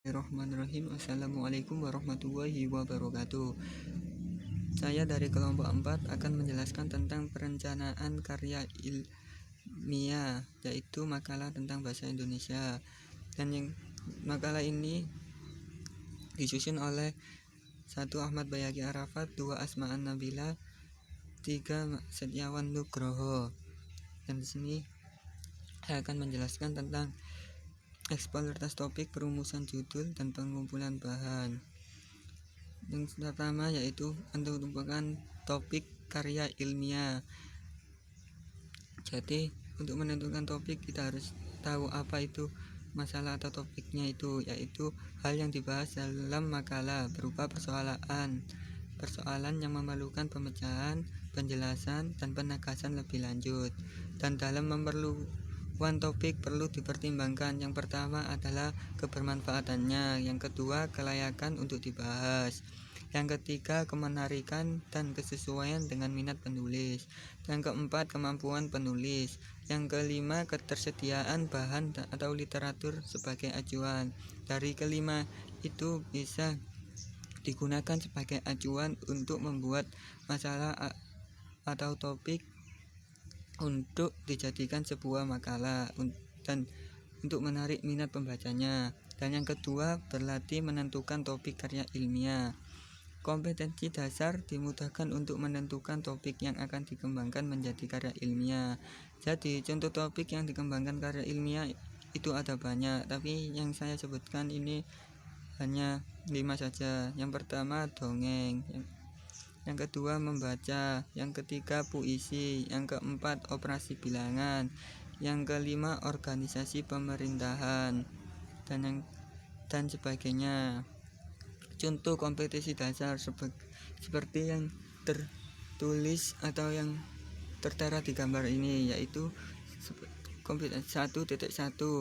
Bismillahirrahmanirrahim. Assalamualaikum warahmatullahi wabarakatuh. Saya dari kelompok 4 akan menjelaskan tentang perencanaan karya ilmiah, yaitu makalah tentang bahasa Indonesia. Dan makalah ini disusun oleh 1. Ahmad Bayaki Arafat, 2. Asma'an Nabila, 3. Setiawan Nugroho. Dan di sini saya akan menjelaskan tentang eksplorasi topik, perumusan judul, dan pengumpulan bahan. Yang pertama yaitu menentukan topik karya ilmiah. Jadi untuk menentukan topik kita harus tahu apa itu masalah atau topiknya, yaitu hal yang dibahas dalam makalah berupa persoalan yang memerlukan pemecahan, penjelasan, dan penegasan lebih lanjut. Dan dalam memerlukan topik perlu dipertimbangkan, yang pertama adalah kebermanfaatannya, yang kedua kelayakan untuk dibahas, yang ketiga kemenarikan dan kesesuaian dengan minat penulis, yang keempat kemampuan penulis, yang kelima ketersediaan bahan atau literatur sebagai acuan. Dari kelima itu bisa digunakan sebagai acuan untuk membuat masalah atau topik untuk dijadikan sebuah makalah dan untuk menarik minat pembacanya. Dan yang kedua, berlatih menentukan topik karya ilmiah. Kompetensi dasar dimudahkan untuk menentukan topik yang akan dikembangkan menjadi karya ilmiah. Jadi contoh topik yang dikembangkan karya ilmiah itu ada banyak, tapi yang saya sebutkan ini hanya 5 saja. Yang pertama dongeng, yang kedua membaca, yang ketiga puisi, yang keempat operasi bilangan, yang kelima organisasi pemerintahan, dan sebagainya. Contoh kompetensi dasar seperti yang tertulis atau yang tertera di gambar ini, yaitu kompetensi 1.1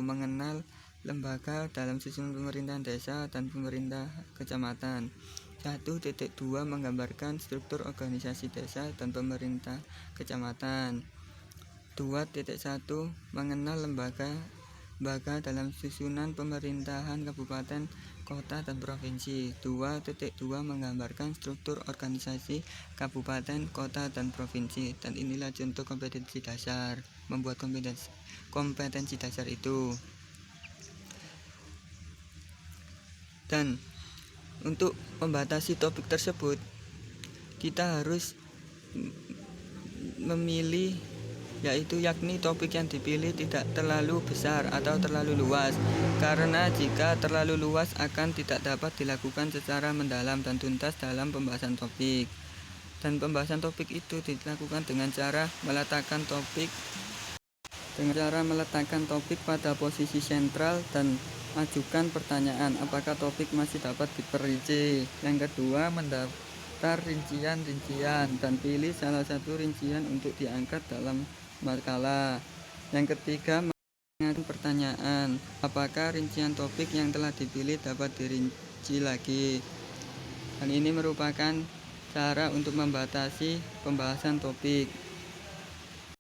mengenal lembaga dalam susunan pemerintahan desa dan pemerintah kecamatan. 1.2 menggambarkan struktur organisasi desa dan pemerintah kecamatan. 2.1 mengenal lembaga dalam susunan pemerintahan kabupaten, kota, dan provinsi. 2.2 menggambarkan struktur organisasi kabupaten, kota, dan provinsi. Dan inilah contoh kompetensi dasar, membuat kompetensi dasar itu. Dan untuk membatasi topik tersebut, kita harus memilih, yakni topik yang dipilih tidak terlalu besar atau terlalu luas, karena jika terlalu luas akan tidak dapat dilakukan secara mendalam dan tuntas dalam pembahasan topik. Dan pembahasan topik itu dilakukan dengan cara meletakkan topik pada posisi sentral dan ajukan pertanyaan apakah topik masih dapat diperinci. Yang kedua, mendaftar rincian dan pilih salah satu rincian untuk diangkat dalam makalah. Yang ketiga, mengajukan pertanyaan apakah rincian topik yang telah dipilih dapat dirinci lagi. Dan ini merupakan cara untuk membatasi pembahasan topik.